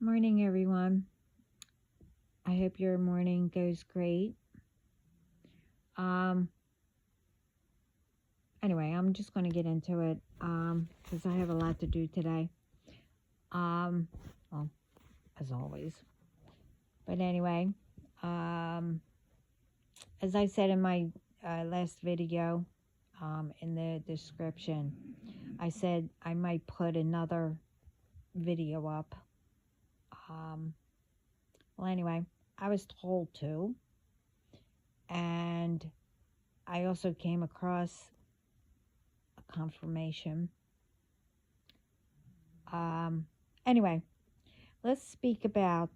Morning, everyone. I hope your morning goes great. Um, anyway, I'm just going to get into it because I have a lot to do today. Well, as always. But anyway, as I said in my last video, in the description, I said I might put another video up. Well, anyway, I was told to, and I also came across a confirmation. Anyway, let's speak about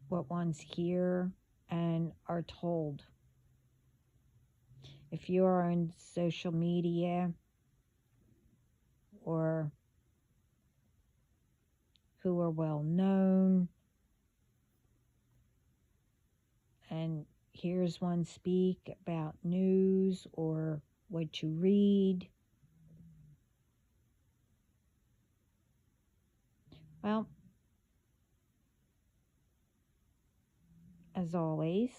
what ones hear and are told. If you are on social media or who are well known and hears one speak about news or what you read, well, as always,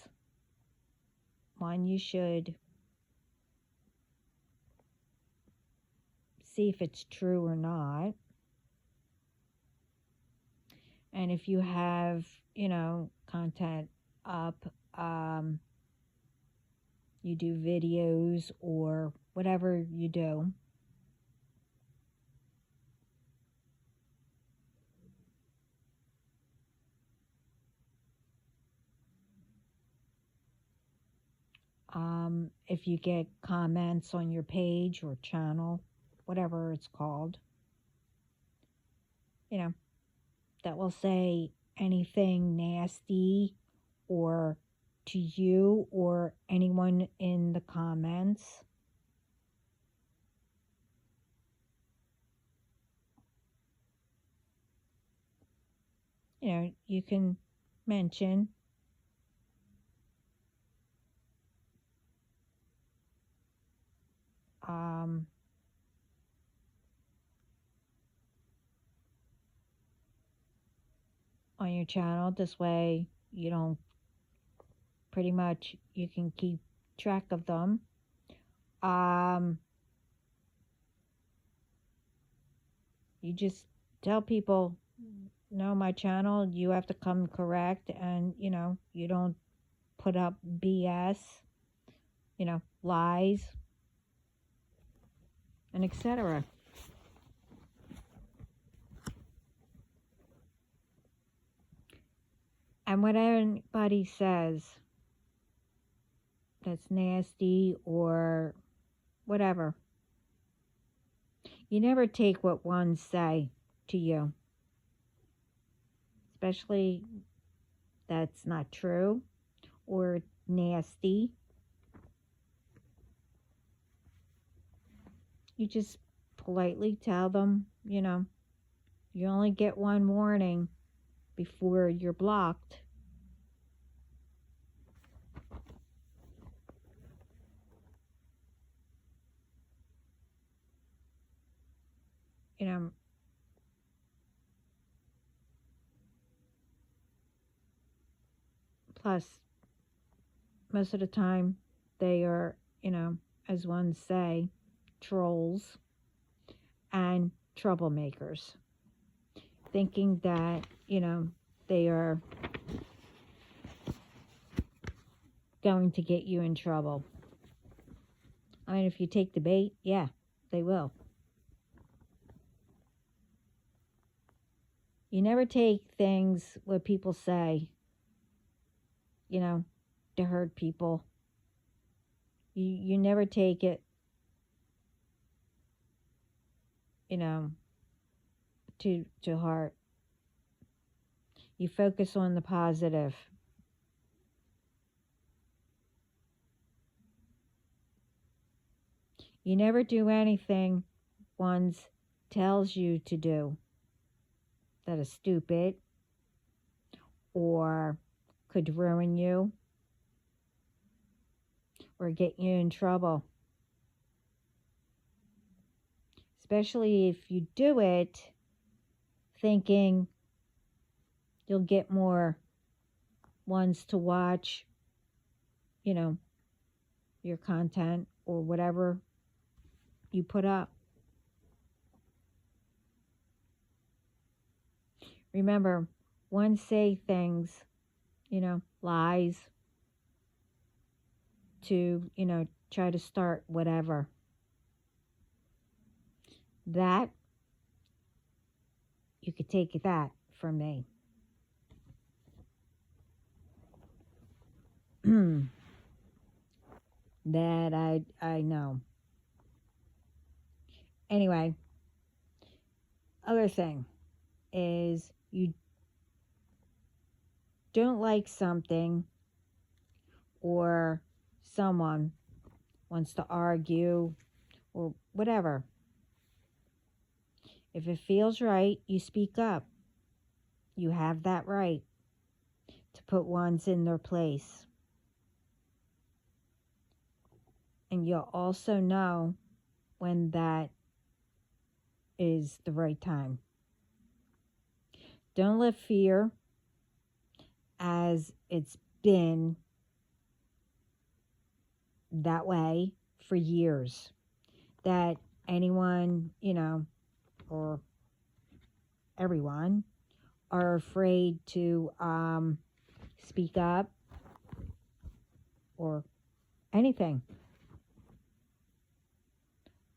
one, you should see if it's true or not. And if you have, content up, you do videos or whatever you do, if you get comments on your page or channel, whatever it's called, that will say anything nasty or to you or anyone in the comments, you can mention on your channel. This way you don't, pretty much you can keep track of them. You just tell people, no, my channel, you have to come correct, and you don't put up BS, lies, and etc. And what anybody says that's nasty or whatever, you never take what ones say to you, especially that's not true or nasty. You just politely tell them, you only get one warning before you're blocked. Plus, most of the time, they are, as one say, trolls and troublemakers, thinking that, they are going to get you in trouble. I mean, if you take the bait, yeah, they will. You never take things, what people say, to hurt people. You never take it, to heart. You focus on the positive. You never do anything one tells you to do that is stupid or could ruin you or get you in trouble. Especially if you do it thinking you'll get more ones to watch, you know, your content or whatever you put up. Remember, ones say things, lies to, try to start whatever. That, you could take that from me. That I know. Anyway, other thing is you don't like something or someone wants to argue or whatever. If it feels right, you speak up. You have that right to put ones in their place. And you'll also know when that is the right time. Don't let fear, as it's been that way for years, that anyone, or everyone are afraid to speak up or anything.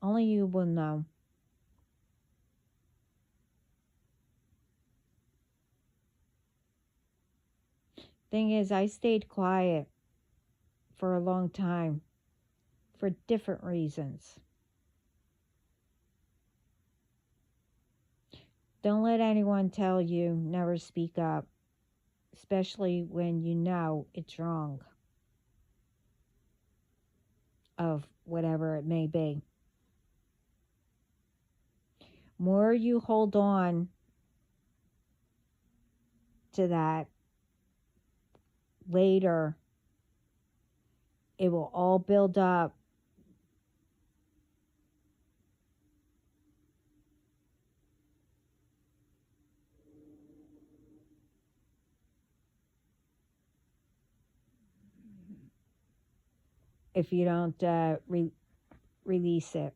Only you will know. Thing is, I stayed quiet for a long time for different reasons. Don't let anyone tell you never speak up, especially when you know it's wrong, of whatever it may be. More you hold on to that, later it will all build up. If you don't release it,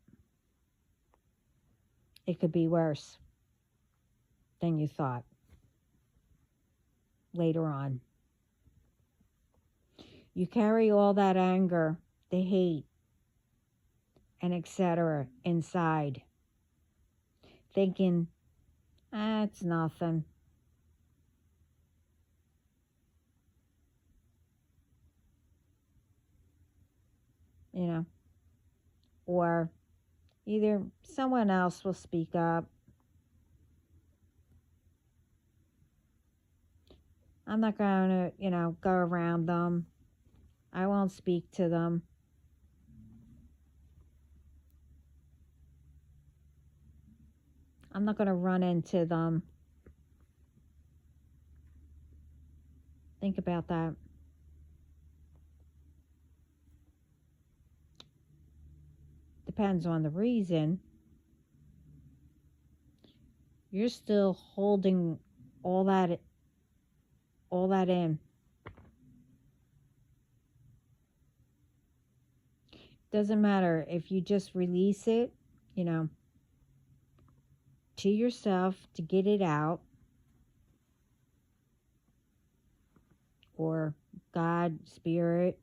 it could be worse than you thought later on. You carry all that anger, the hate, and etc. inside, thinking, it's nothing. Or either someone else will speak up. I'm not going to, go around them. I won't speak to them. I'm not going to run into them. Think about that. Depends on the reason. You're still holding all that in. Doesn't matter if you just release it, to yourself to get it out, or God, Spirit,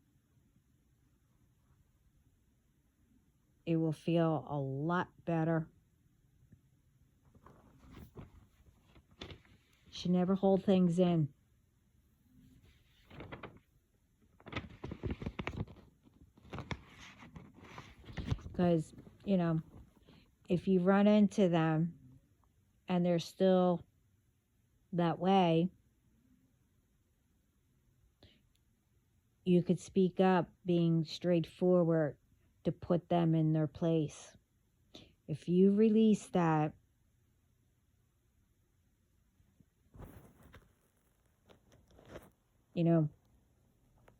it will feel a lot better. Should never hold things in. Because, if you run into them and they're still that way, you could speak up, being straightforward, to put them in their place. If you release that,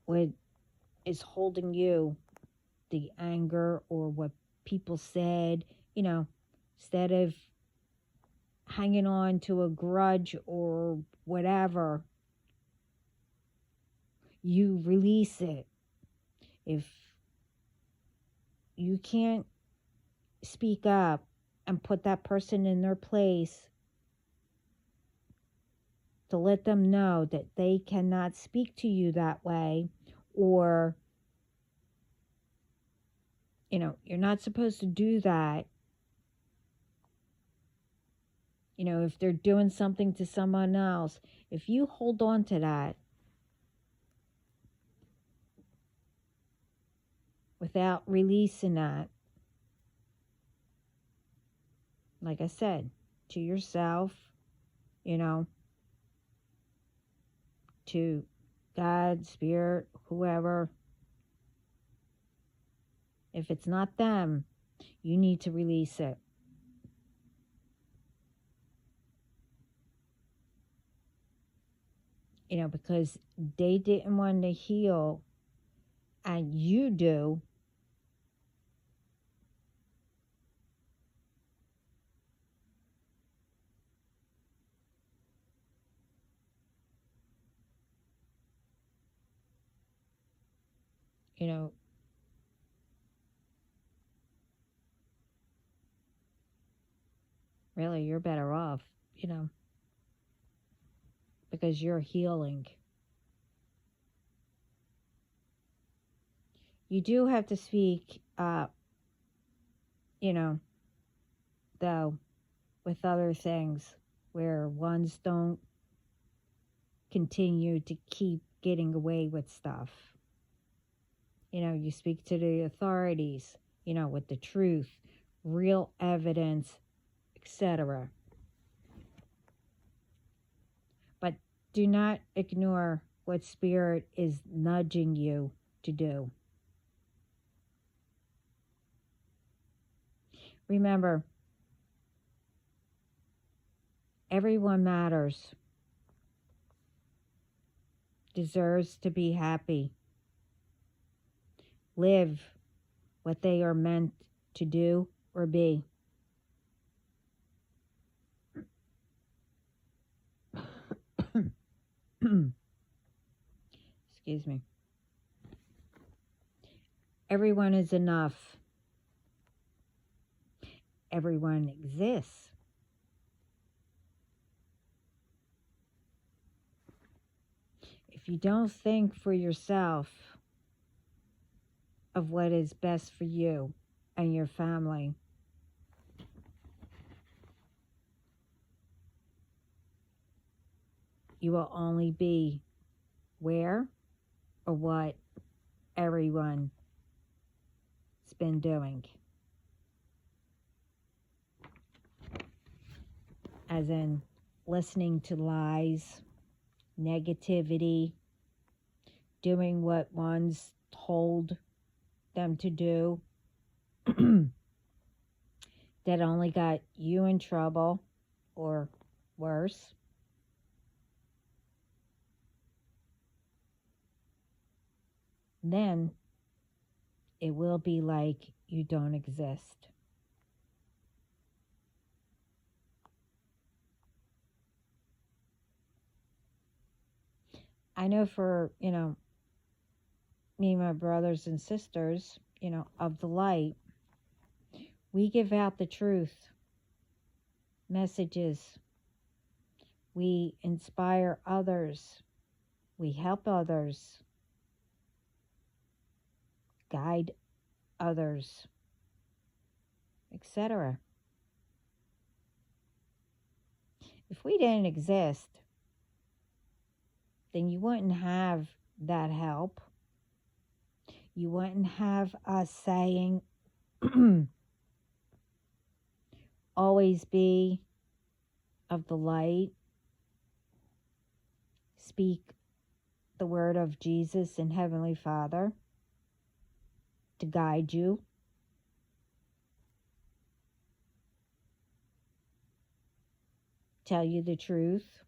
what is holding you, the anger or what people said, instead of hanging on to a grudge or whatever, you release it. If you can't speak up and put that person in their place to let them know that they cannot speak to you that way, or, you're not supposed to do that. If they're doing something to someone else, if you hold on to that without releasing that, like I said, to yourself, to God, Spirit, whoever, if it's not them, you need to release it. Because they didn't want to heal and you do. Really, you're better off, because you're healing. You do have to speak up, though, with other things where ones don't continue to keep getting away with stuff. You speak to the authorities, with the truth, real evidence, etc. But do not ignore what Spirit is nudging you to do. Remember, everyone matters, deserves to be happy, live what they are meant to do or be. Excuse me. Everyone is enough. Everyone exists. If you don't think for yourself of what is best for you and your family, you will only be where or what everyone's been doing. As in listening to lies, negativity, doing what one's told them to do, that only got you in trouble or worse. Then it will be like you don't exist. I know for, me and my brothers and sisters, of the light, we give out the truth, messages. We inspire others. We help others. Guide others, etc. If we didn't exist, then you wouldn't have that help. You wouldn't have us saying, always be of the light, speak the word of Jesus and Heavenly Father to guide you. Tell you the truth.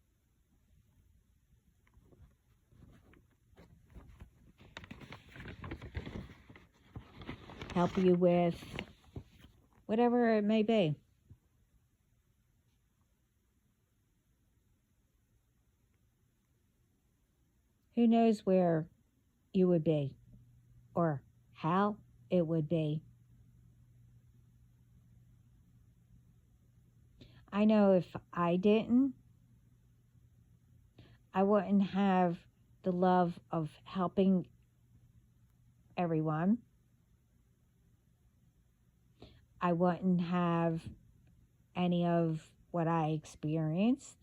Help you with whatever it may be. Who knows where you would be or how it would be. I know if I didn't, I wouldn't have the love of helping everyone. I wouldn't have any of what I experienced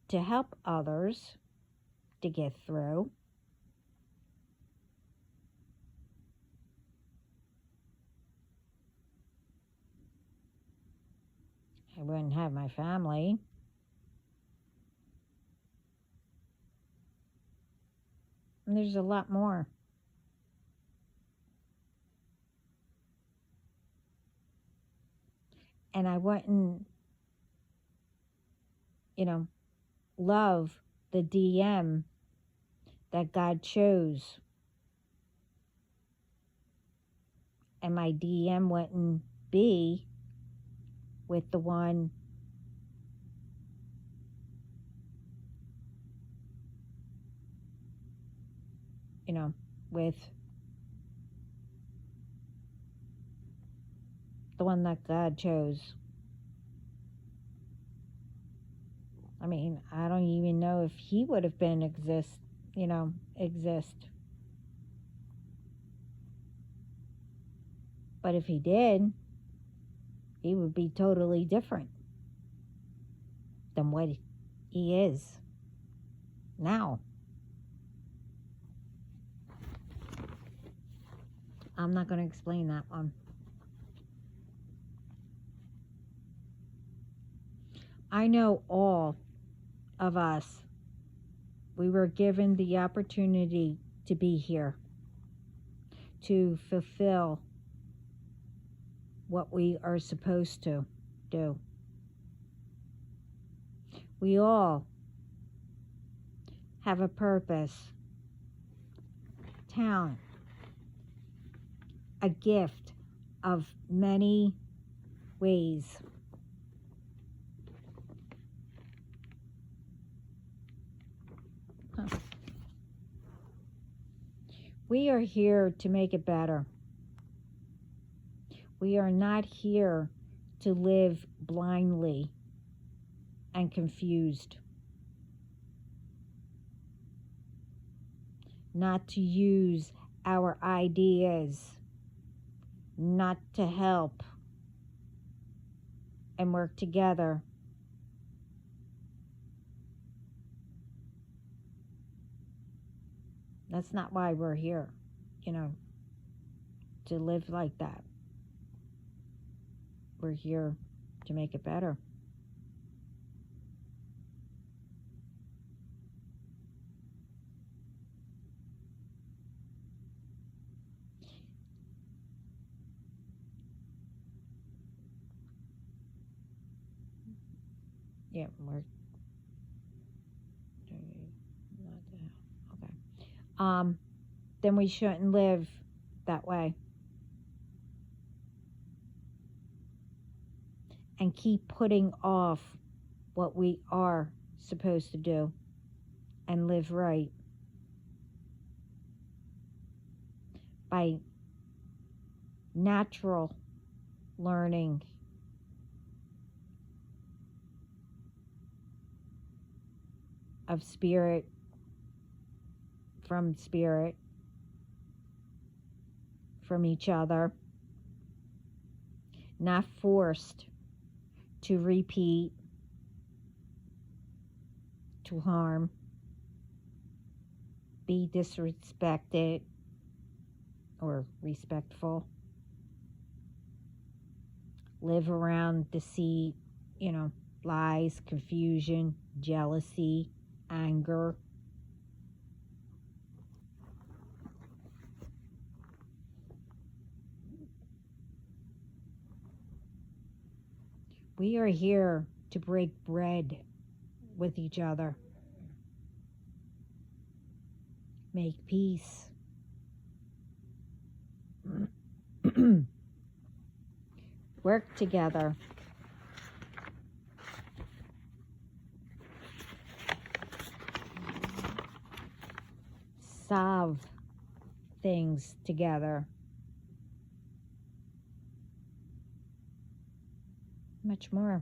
to help others to get through. I wouldn't have my family. And there's a lot more. And I wouldn't, love the DM that God chose. And my DM wouldn't be with the one with the one that God chose. I mean, I don't even know if he would have been exist. But if he did, he would be totally different than what he is now. I'm not going to explain that one. I know all of us, we were given the opportunity to be here, to fulfill what we are supposed to do. We all have a purpose, talent, a gift of many ways. We are here to make it better. We are not here to live blindly and confused. Not to use our ideas, not to help and work together. That's not why we're here, to live like that. We're here to make it better. Yeah, we're okay. Then we shouldn't live that way. And keep putting off what we are supposed to do and live right by natural learning of spirit from each other, not forced to repeat, to harm, be disrespected or respectful, live around deceit, lies, confusion, jealousy, anger. We are here to break bread with each other, make peace, work together, solve things together. Much more.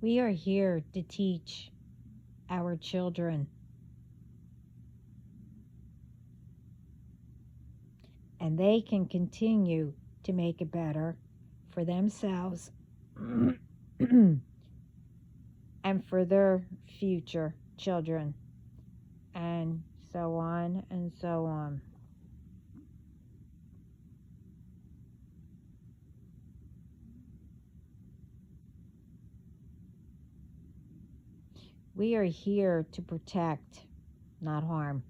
We are here to teach our children, and they can continue to make it better for themselves and for their future children, and so on and so on. We are here to protect, not harm.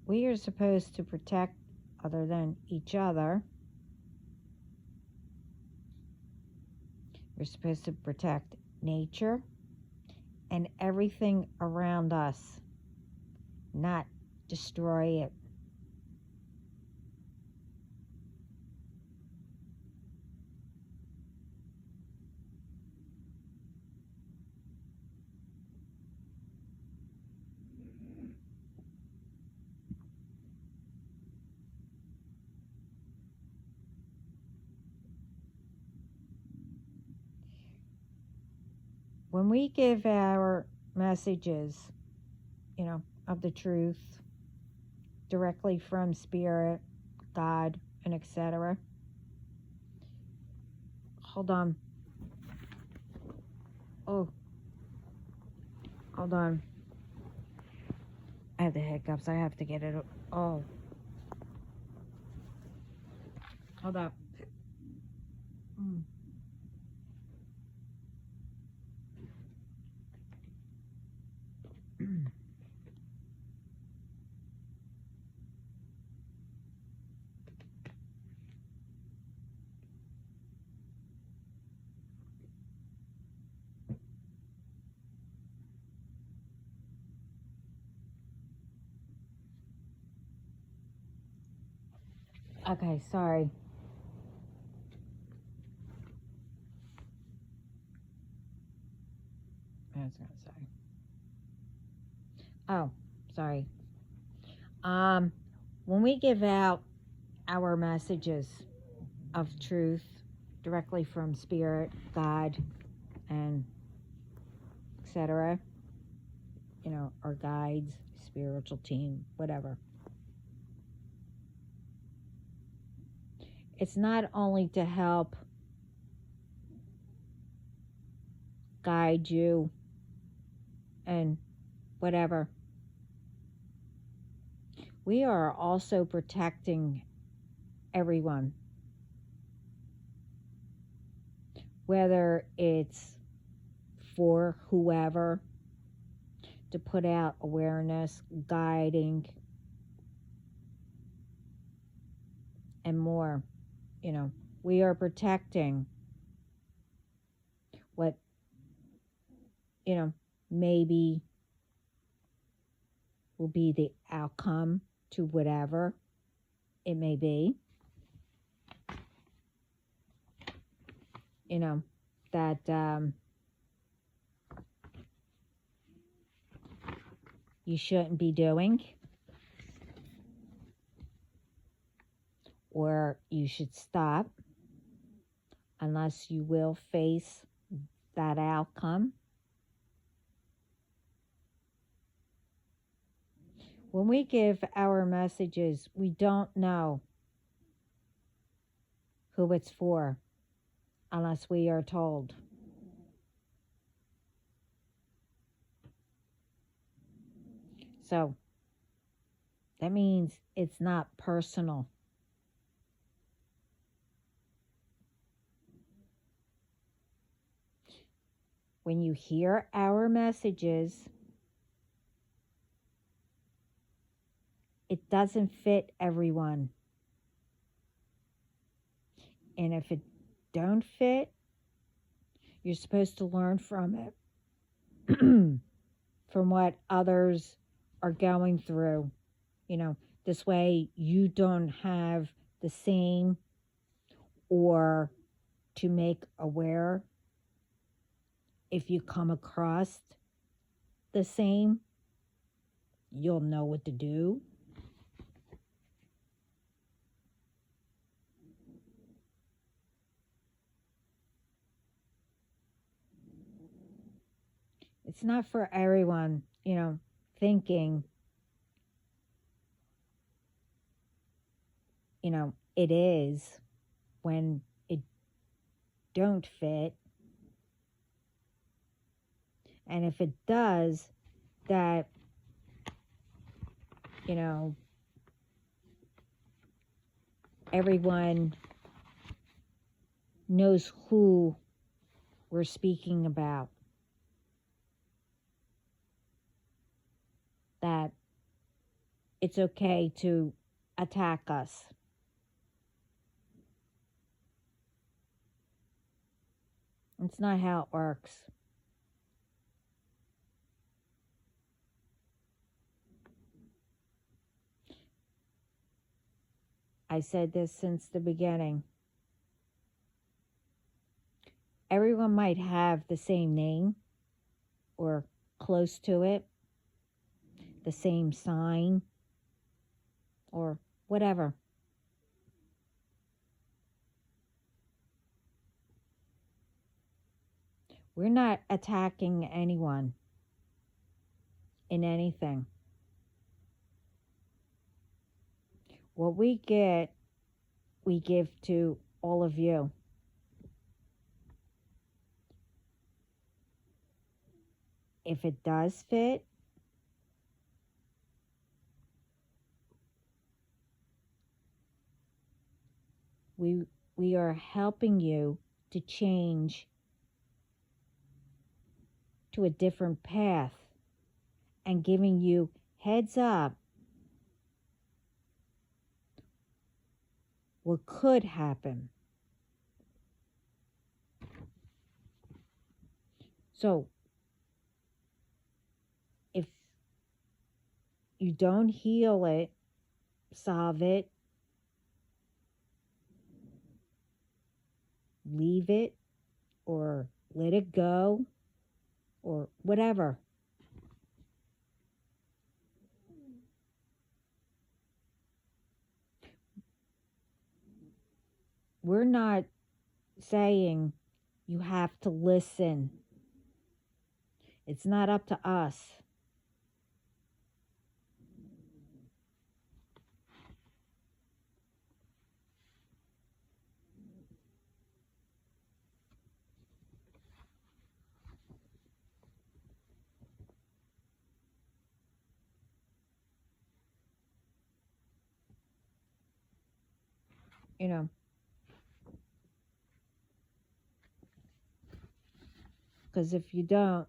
We are supposed to protect other than each other. We're supposed to protect nature and everything around us, not destroy it. When we give our messages, of the truth directly from Spirit, God, and etc. Hold on. Oh, hold on. I have the hiccups. I have to get it. Oh, hold up. Okay, sorry. I was gonna say. Oh, sorry. When we give out our messages of truth directly from Spirit, God, and etc., our guides, spiritual team, whatever. It's not only to help guide you and whatever. We are also protecting everyone, whether it's for whoever, to put out awareness, guiding, and more. We are protecting what, maybe will be the outcome to whatever it may be. That you shouldn't be doing, or you should stop, unless you will face that outcome. When we give our messages, we don't know who it's for unless we are told. So that means it's not personal. When you hear our messages, it doesn't fit everyone. And if it don't fit, you're supposed to learn from it, from what others are going through. You know, this way you don't have the same, or to make aware if you come across the same, you'll know what to do. It's not for everyone, thinking, it is when it don't fit. And if it does, that, everyone knows who we're speaking about. That it's okay to attack us. It's not how it works. I said this since the beginning. Everyone might have the same name or close to it, the same sign, or whatever. We're not attacking anyone in anything. What we get, we give to all of you. If it does fit, we are helping you to change to a different path and giving you heads up what could happen. So, if you don't heal it, solve it, leave it, or let it go, or whatever. We're not saying you have to listen. It's not up to us. Because if you don't,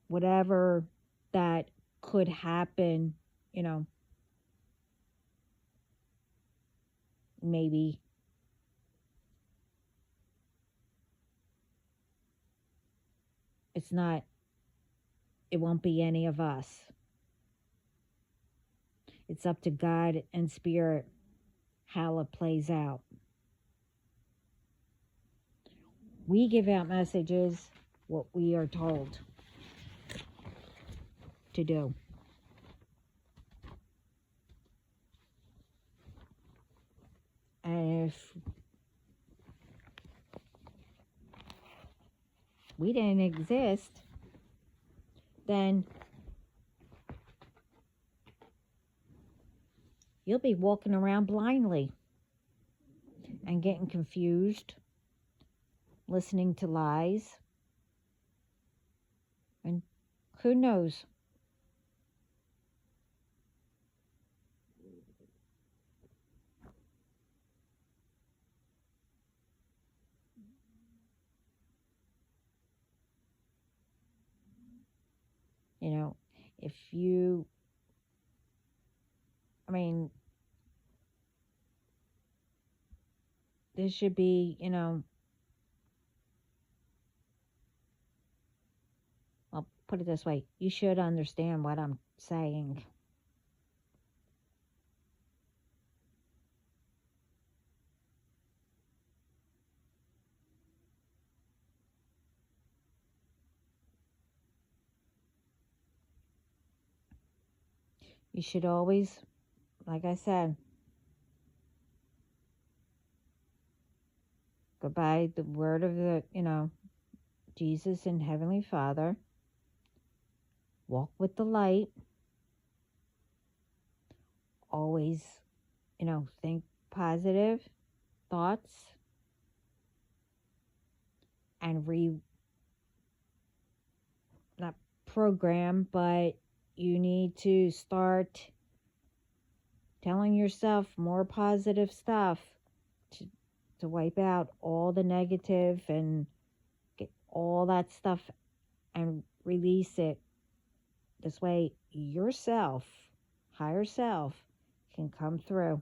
whatever that could happen, maybe it won't be any of us. It's up to God and Spirit how it plays out. We give out messages what we are told to do. And if we didn't exist, then you'll be walking around blindly and getting confused, listening to lies, and who knows? If you, this should be, well, put it this way, you should understand what I'm saying. You should always, like I said, go by the word of the, Jesus and Heavenly Father. Walk with the light. Always, think positive thoughts and not program, but you need to start telling yourself more positive stuff to wipe out all the negative and get all that stuff and release it. This way, yourself, higher self, can come through.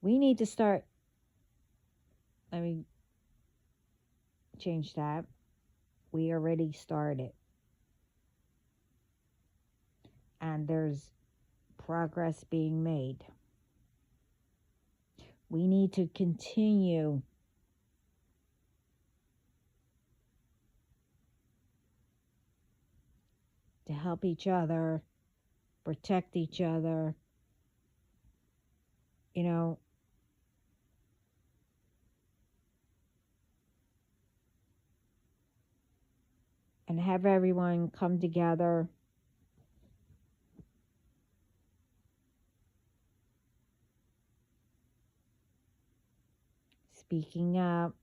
We need to start, let me change that. We already started. And there's progress being made. We need to continue to help each other, protect each other, and have everyone come together. Speaking up.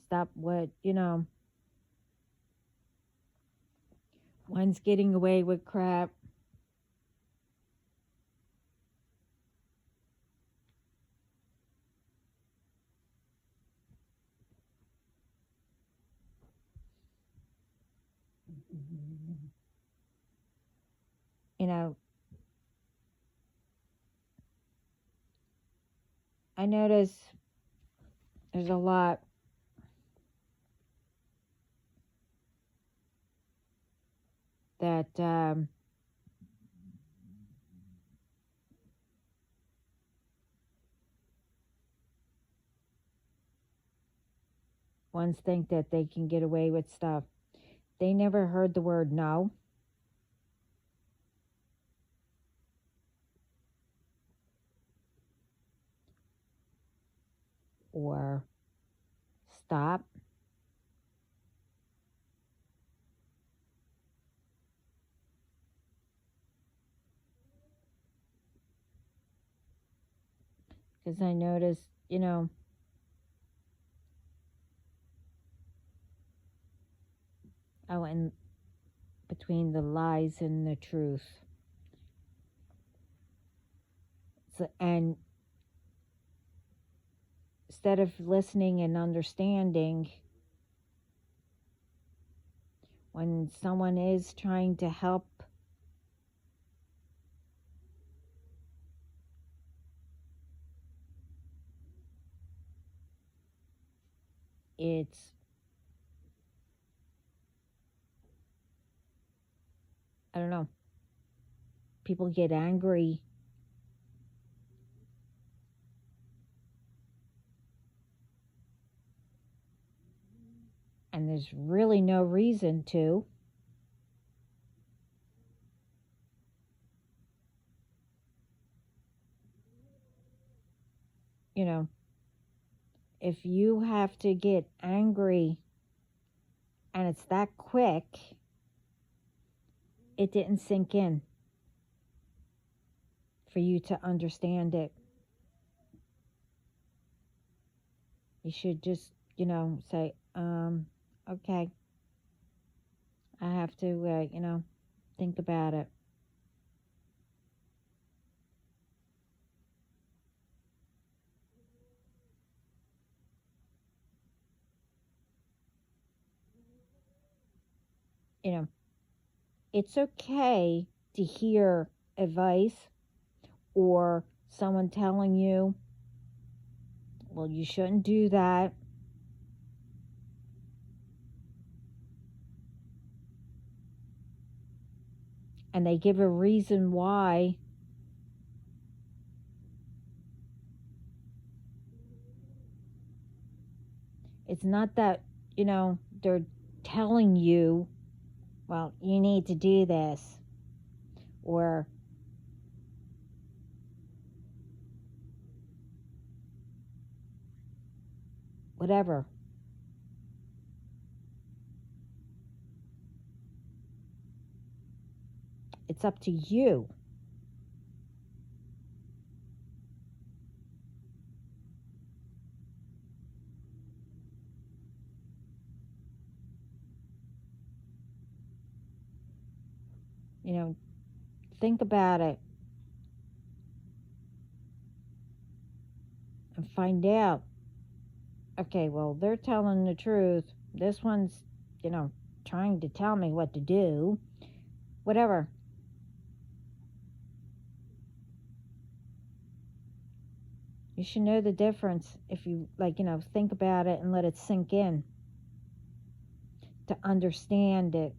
Stop what, one's getting away with crap. I notice there's a lot that ones think that they can get away with stuff. They never heard the word no. Or stop. Because I noticed, I went between the lies and the truth. So, and instead of listening and understanding, when someone is trying to help, it's, I don't know, people get angry. And there's really no reason to. If you have to get angry and it's that quick, it didn't sink in for you to understand it. You should just, say, okay, I have to, think about it. You know, it's okay to hear advice or someone telling you, well, you shouldn't do that. And they give a reason why. It's not that, they're telling you, well, you need to do this or whatever. It's up to you. You know, think about it and find out. Okay, well, they're telling the truth. This one's, trying to tell me what to do. Whatever. You should know the difference if you, think about it and let it sink in to understand it.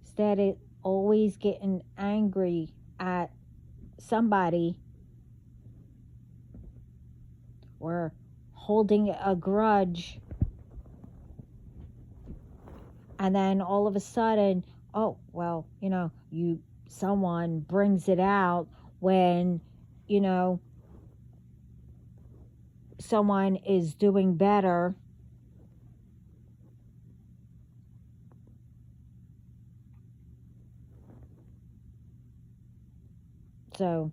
Instead of always getting angry at somebody or holding a grudge, and then all of a sudden, oh well, someone brings it out when you know someone is doing better. So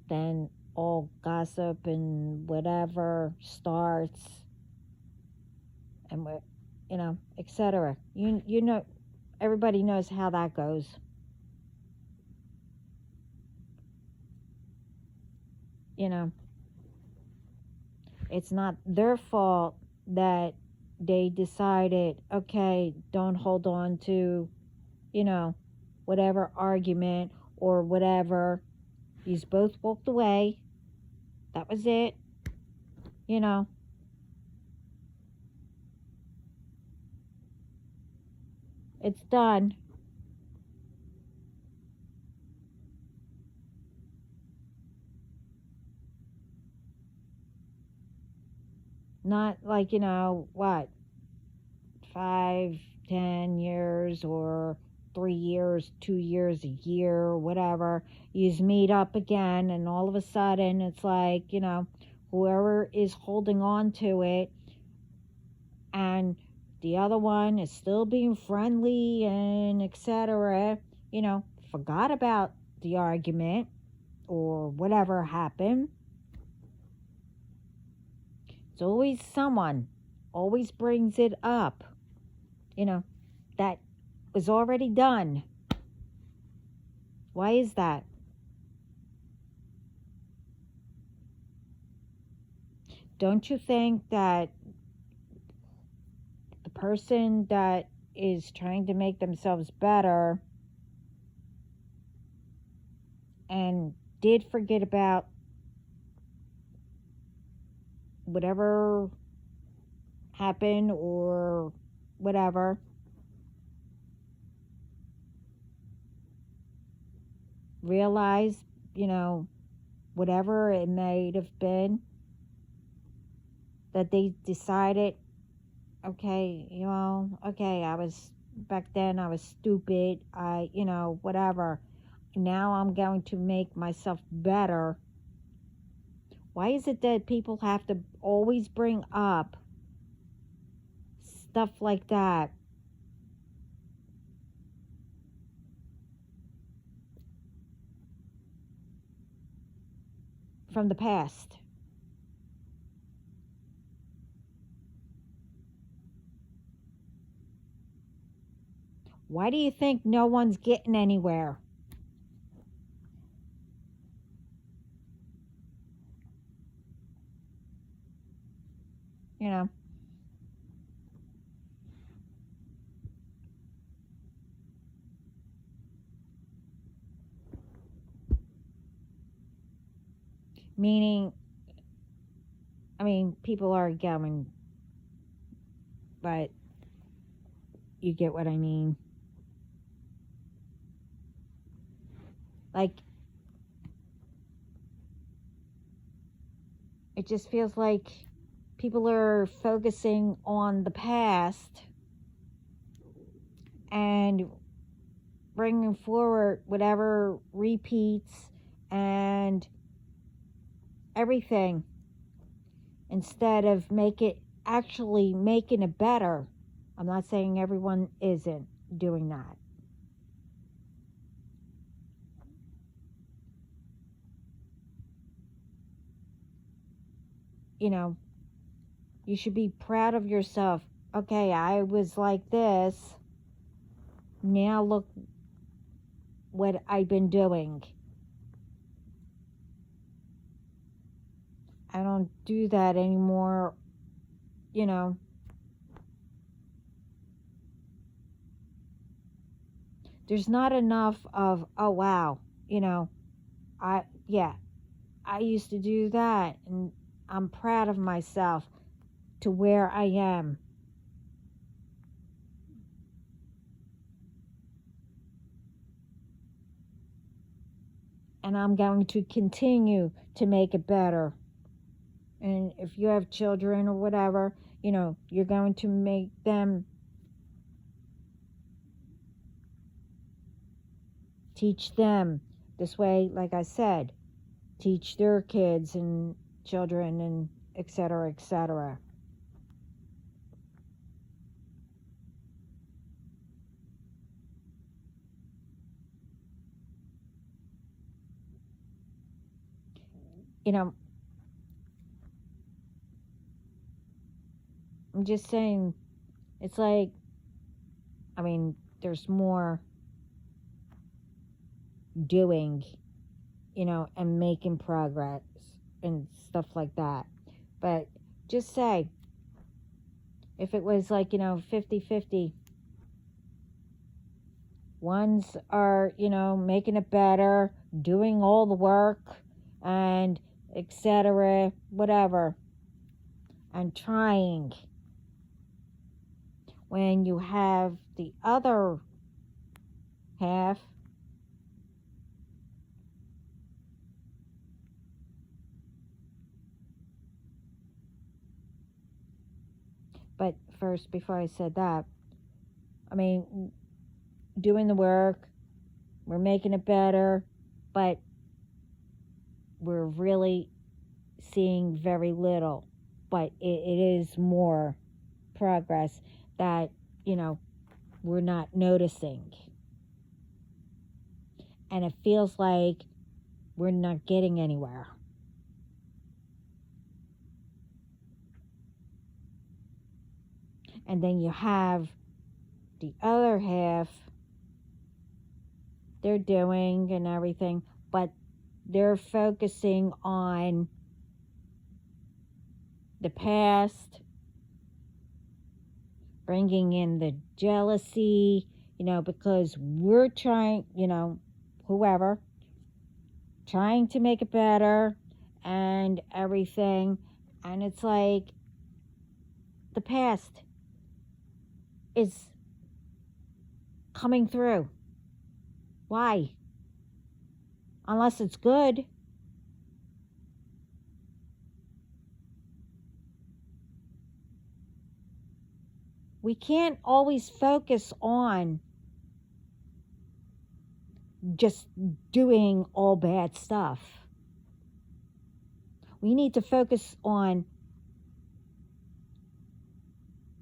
then all gossip and whatever starts, and etc. Everybody knows how that goes. It's not their fault that they decided, okay, don't hold on to, whatever argument or whatever. You both walked away. That was it. It's done. Not like, what, 5, 10 years or 3 years, 2 years, a year, whatever. You just meet up again, and all of a sudden it's like, whoever is holding on to it and the other one is still being friendly and etc., forgot about the argument or whatever happened. It's always someone always brings it up, that was already done. Why is that? Don't you think that the person that is trying to make themselves better and did forget about whatever happened or whatever, realize, whatever it may have been, that they decided, okay, I was, back then I was stupid, whatever. Now I'm going to make myself better. Why is it that people have to always bring up stuff like that? From the past. Why do you think no one's getting anywhere? You know, meaning, I mean, people are going, but you get what I mean. Like, it just feels like people are focusing on the past and bringing forward whatever repeats and everything instead of actually making it better. I'm not saying everyone isn't doing that. You know, you should be proud of yourself. Okay, I was like this. Now look what I've been doing. I don't do that anymore, you know. There's not enough of, oh wow, you know, yeah, I used to do that and I'm proud of myself to where I am. And I'm going to continue to make it better. And if you have children or whatever, you know, you're going to make them teach them this way, like I said, teach their kids and children and et cetera, et cetera. You know, I'm just saying, it's like, I mean, there's more doing, you know, and making progress and stuff like that. But just say, if it was like, you know, 50-50, ones are, you know, making it better, doing all the work, and etc., whatever, and trying. When you have the other half but first, before I said that, I mean, doing the work, we're making it better, but we're really seeing very little. But it is more progress that, you know, we're not noticing. And it feels like we're not getting anywhere. And then you have the other half, they're doing and everything, but they're focusing on the past, bringing in the jealousy, you know, because we're trying, you know, whoever, trying to make it better and everything. And it's like the past is coming through. Why? Unless it's good. We can't always focus on just doing all bad stuff. We need to focus on,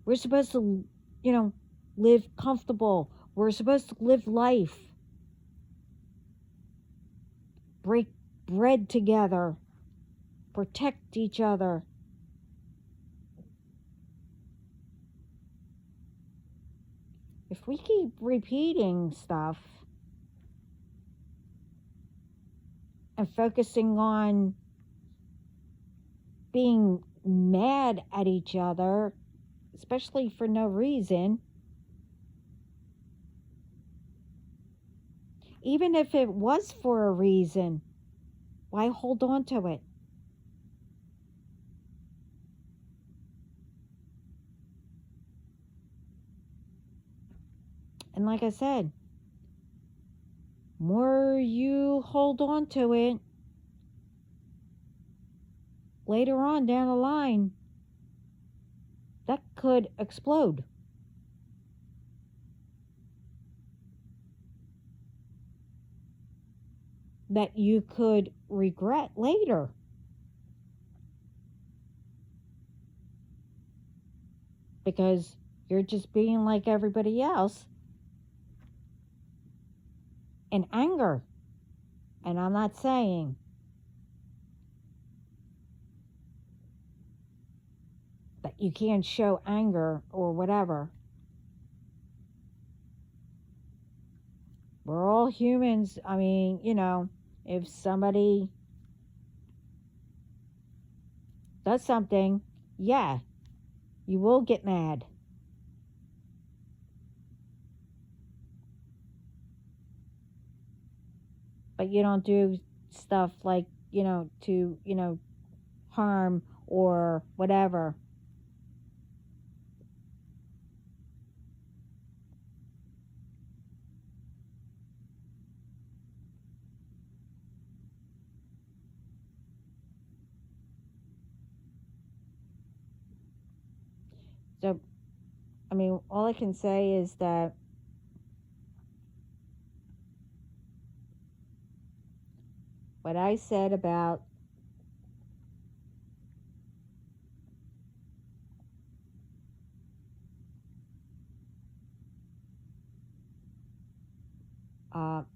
we're supposed to, you know, live comfortable. We're supposed to live life. Break bread together. Protect each other. if we keep repeating stuff and focusing on being mad at each other, especially for no reason, even if it was for a reason, why hold on to it? And like I said, more you hold on to it, later on down the line, that could explode. That you could regret later. Because you're just being like everybody else in anger. And I'm not saying that you can't show anger or whatever. We're all humans. I mean, if somebody does something, yeah, you will get mad. But you don't do stuff like, to, harm or whatever. So, I mean, all I can say is that what I said about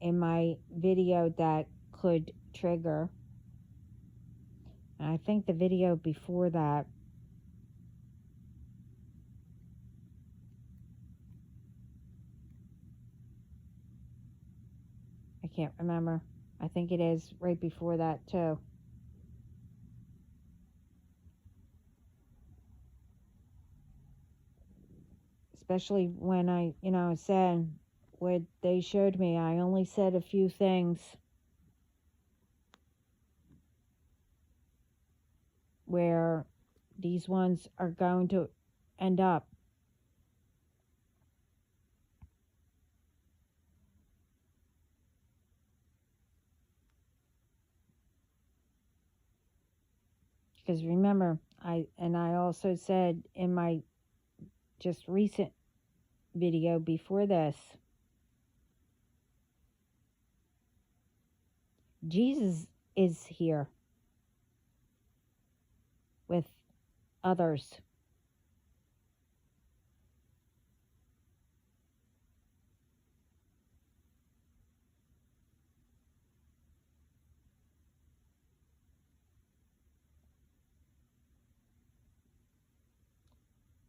in my video that could trigger, and I think the video before that, I can't remember. I think it is right before that too. Especially when I, said what they showed me, I only said a few things where these ones are going to end up. Because remember, I also said in my just recent video before this, Jesus is here with others.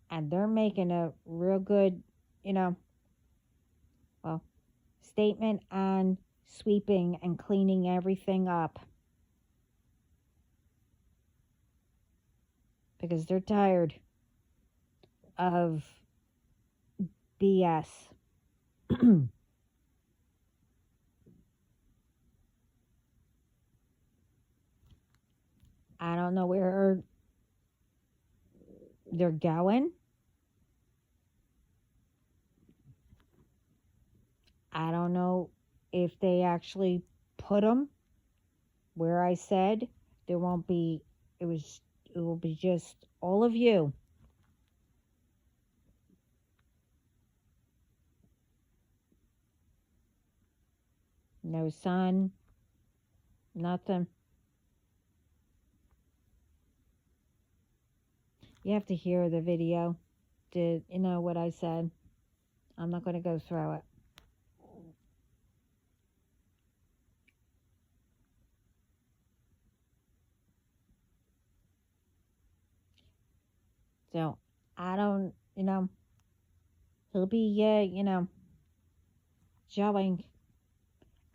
And they're making a real good, well, statement on sweeping and cleaning everything up. Because they're tired of BS. I don't know where they're going. I don't know if they actually put them where I said there won't be, it will be just all of you. No sun, nothing. You have to hear the video to know what I said. I'm not going to go through it. So I don't, he'll be, showing.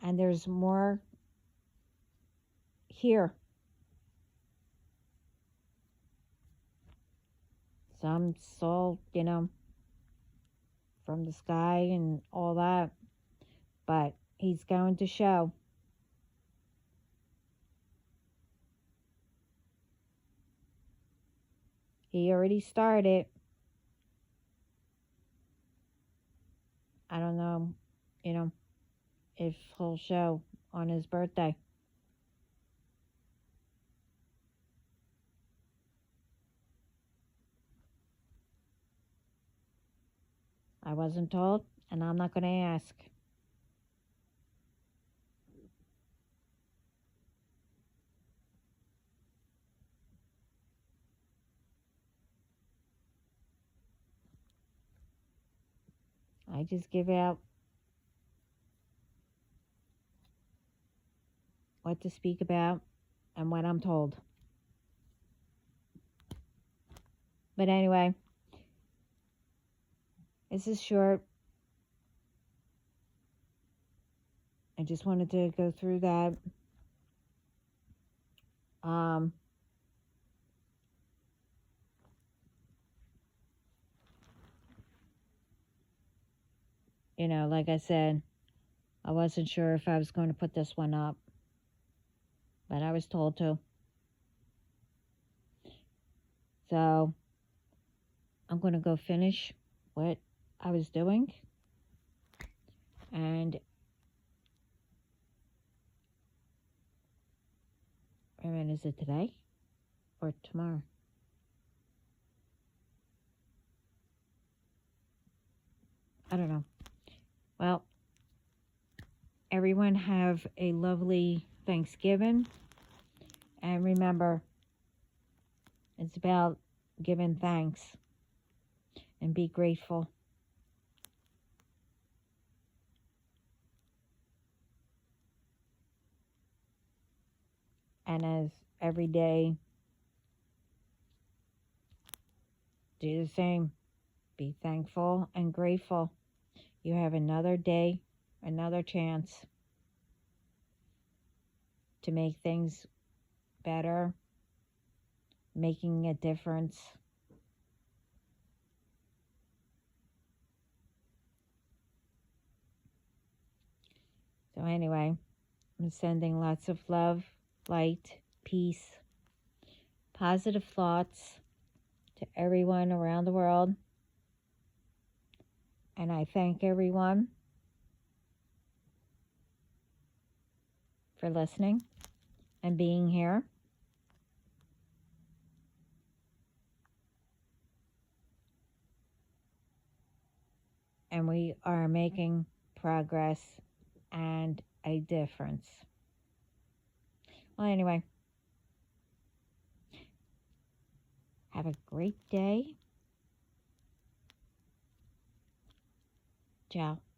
And there's more here. Some salt, from the sky and all that. But he's going to show. He already started. I don't know, if he'll show on his birthday. I wasn't told, and I'm not going to ask. I just give out what to speak about and what I'm told. But anyway, this is short. I just wanted to go through that. Like I said, I wasn't sure if I was going to put this one up, but I was told to. So I'm going to go finish what I was doing. And I mean, is it today or tomorrow? I don't know. Well, everyone have a lovely Thanksgiving. And remember, it's about giving thanks and be grateful. And as every day, do the same. Be thankful and grateful. You have another day, another chance to make things better, making a difference. So anyway, I'm sending lots of love, light, peace, positive thoughts to everyone around the world. And I thank everyone for listening and being here. And we are making progress and a difference. Well, anyway, have a great day. Ciao.